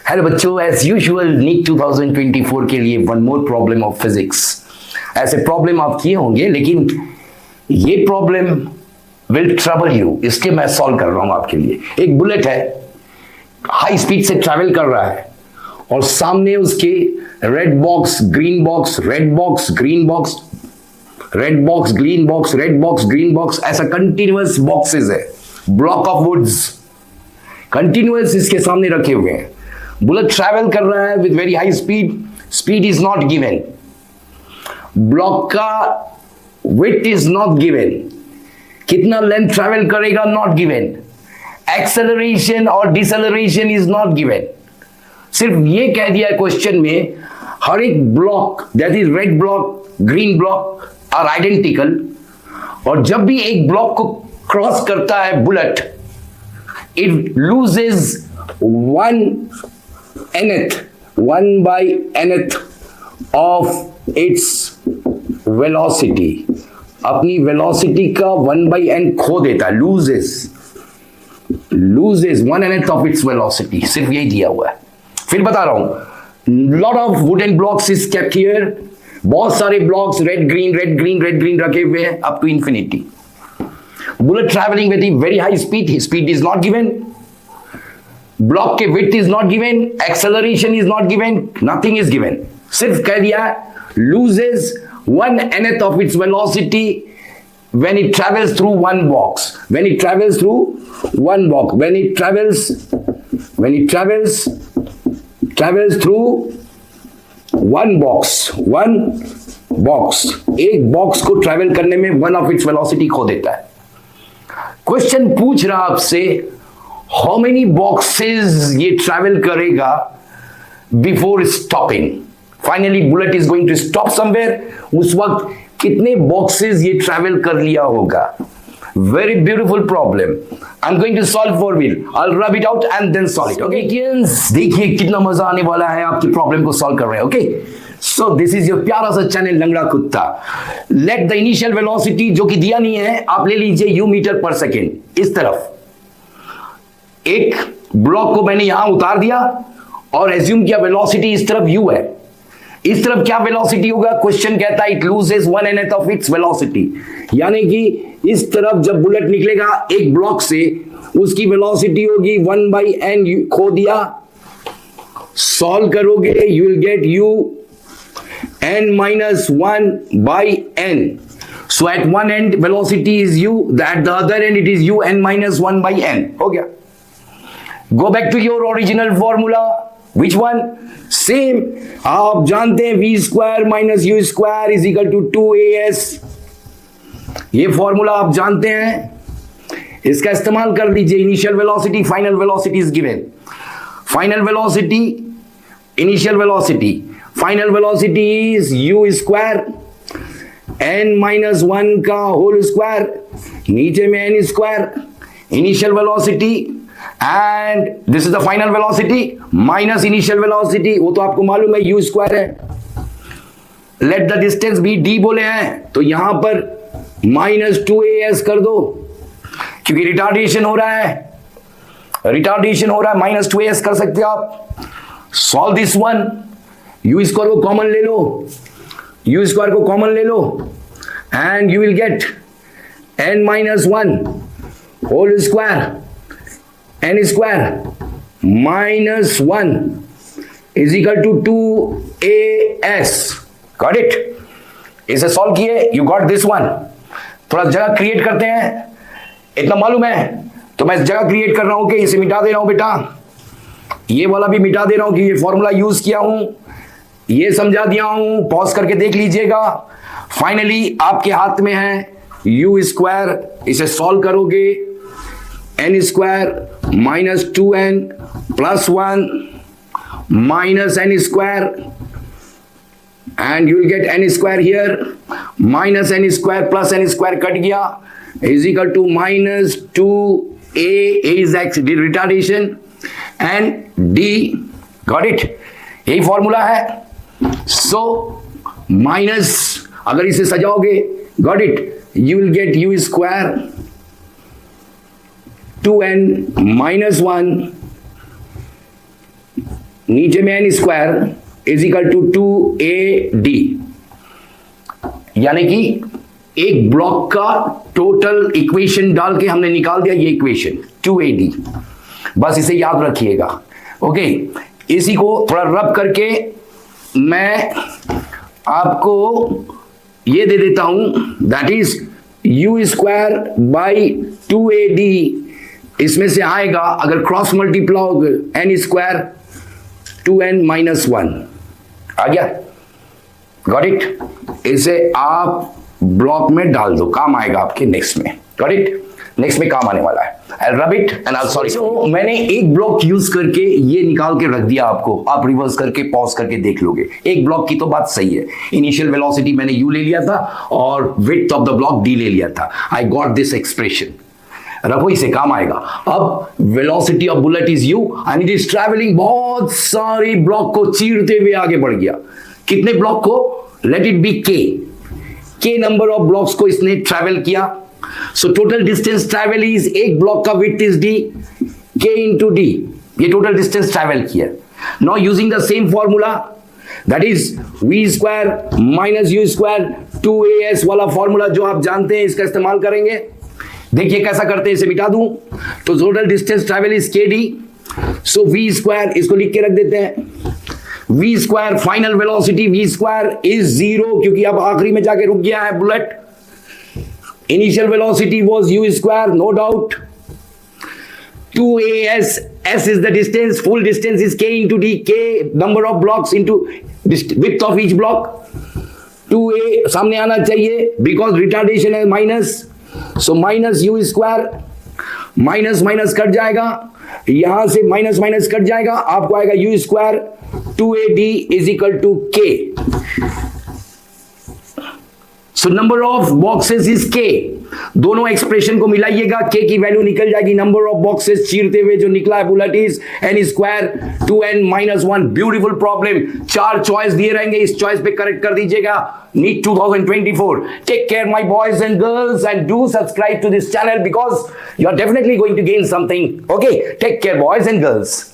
Hello बच्चों, as usual NEET 2024 के लिए one more problem of physics. ऐसे प्रॉब्लम आप किए होंगे, लेकिन ये प्रॉब्लम विल ट्रबल यू, इसलिए मैं सॉल्व कर रहा हूं आपके लिए। एक बुलेट है, हाई स्पीड से ट्रैवल कर रहा है और सामने उसके red box, green box, red box, green box, red box, green box, red box, green box, ऐसा कंटिन्यूअस बॉक्सेस है, ब्लॉक ऑफ वुड्स कंटिन्यूअस इसके सामने रखे हुए हैं। बुलेट ट्रैवल कर रहा है with very high speed, speed is not given, block का विड्थ इज नॉट गिवन, कितना लेंथ ट्रैवल करेगा नॉट गिवन, एक्सेलरेशन और डिसेलरेशन इज नॉट गिवन। सिर्फ ये कह दिया है क्वेश्चन में, हर एक block that is red block, green block are identical, और जब भी एक ब्लॉक को क्रॉस करता है bullet, it loses 1/nth of its velocity, अपनी वेलोसिटी का 1/n खो देता है, loses 1/nth of its velocity। सिर्फ यही दिया हुआ है। फिर बता रहा हूं, lot of wooden blocks is kept here, बहुत सारे blocks red green red green red green रखे हुए हैं up to infinity. Bullet travelling with very high speed, speed is not given, block के width is not given, acceleration is not given, nothing is given. सिर्फ कह दिया loses 1/nth of its velocity when it travels through one box, when it travels through one box, when it travels through one box, एक box को travel करने में 1 of its velocity खो देता है। क्वेश्चन पूछ रहा आपसे, हाउ मेनी बॉक्सेस ये ट्रैवल करेगा before stopping. Finally bullet is going to stop somewhere, उस वक्त कितने बॉक्सेस ये ट्रैवल कर लिया होगा। Very beautiful problem, I am going to solve for wheel, I will rub it out and then solve it. Okay kids, देखिए कितना मजा आने वाला है आपकी प्रॉब्लम को सॉल्व कर रहे हैं। Okay, so this is your प्यारा सा चैनल लंगड़ा कुत्ता। लेट द इनिशियल वेलोसिटी, जो कि दिया नहीं है, आप ले लीजिए यू मीटर पर सेकेंड। इस तरफ एक ब्लॉक को मैंने यहां उतार दिया और एज्यूम किया वेलोसिटी इस तरफ u है। इस तरफ क्या वेलोसिटी होगा? क्वेश्चन कहता है it loses 1/nth of its velocity, यानी कि इस तरफ जब बुलेट निकलेगा एक ब्लॉक से, उसकी वेलोसिटी होगी 1/n, खो दिया। सॉल्व करोगे you will get u n-1/n. So at one end velocity is u, at the other end it is u n-1/n. हो गया। Go back to your original formula. Which one? Same. आप जानते हैं v square minus u square is equal to 2as. ये formula आप जानते हैं, इसका इस्तेमाल कर लीजिए। Initial velocity, final velocity is given. Final velocity, initial velocity, final velocity is u square n-1 का होल स्क्वायर, नीचे में n square, initial velocity and this is the final velocity minus initial velocity, वो तो आपको मालूम है u square है। Let the distance be d बोले हैं, तो यहां पर -2as कर दो, क्योंकि रिटार्डेशन हो रहा है, -2as कर सकते हो आप। Solve this one, u square को कॉमन ले लो, and you will get n-1 whole square, n square -1 is equal to 2as। Got it? इसे सॉल्व किए, यू गॉट दिस वन। थोड़ा जगह क्रिएट करते हैं, इतना मालूम है तो मैं जगह क्रिएट कर रहा हूं कि इसे मिटा दे रहा हूं बेटा, ये वाला भी मिटा दे रहा हूं कि ये फॉर्मूला यूज किया हूं, ये समझा दिया हूं, पॉज करके देख लीजिएगा। फाइनली आपके हाथ में है u स्क्वायर, इसे सॉल्व करोगे n square -2n + 1 -n square, and you will get n square here, -n square + n square cut गया, is equal to -2a is retardation and d। Got it? यही formula है। So minus, अगर इसे सजाओगे, got it, you will get u square 2n -1 नीचे में n square is equal to 2AD, यानी कि एक ब्लॉक का टोटल इक्वेशन डाल के हमने निकाल दिया ये इक्वेशन 2AD। बस इसे याद रखिएगा। ओके, इसी को थोड़ा रब करके मैं आपको ये दे देता हूं, that is u square by 2AD। इसमें से आएगा अगर क्रॉस मल्टीप्लाई हो n स्क्वायर 2n माइनस 1 आ गया। Got it? इसे आप ब्लॉक में डाल दो, काम आएगा आपके नेक्स्ट में। Got it? नेक्स्ट में काम आने वाला है। I'll rub it and I'll sorry। So, मैंने एक ब्लॉक यूज करके ये निकाल के रख दिया आपको, आप रिवर्स करके पॉज करके देख लोगे। एक ब्लॉक की तो बात सही है, इनिशियल वेलोसिटी मैंने u ले लिया था और width of the block d ले लिया था। आई गॉट दिस एक्सप्रेशन, रखो, इसे काम आएगा। अब velocity of bullet is u and it is travelling, बहुत सारे ब्लॉक को चीरते हुए आगे बढ़ गया। कितने ब्लॉक को? Let it be k number of blocks को इसने ट्रैवल किया। So total distance travel is, एक ब्लॉक का width is d, k into d, ये टोटल डिस्टेंस ट्रैवल किया। Now using the same formula, that is v square minus u square 2as वाला formula जो आप जानते हैं, इसका इस्तेमाल करेंगे। देखिए कैसा करते हैं, इसे मिटा दूं तो total distance travel is kd। So v square इसको लिख के रख देते हैं, v square final velocity v square is 0, क्योंकि अब आखिरी में जाके रुक गया है bullet. Initial velocity was u square, no doubt. 2as, s is the distance, full distance is k into d, k number of blocks into width of each block. 2a सामने आना चाहिए because retardation है minus, so minus u square, minus minus cut जाएगा, यहां से minus minus cut जाएगा, आपको आएगा u square 2ad is equal to k. So number of boxes is k। दोनों एक्सप्रेशन को मिलाइएगा, k की वैल्यू निकल जाएगी, नंबर ऑफ बॉक्सेस चीरते हुए जो निकला है bullet is n square 2n minus 1। Beautiful problem, 4 choice दिए रहेंगे, इस चॉइस पे करेक्ट कर दीजिएगा। NEET 2024। Take care my boys and girls and do subscribe to this channel because you are definitely going to gain something. Okay, take care boys and girls.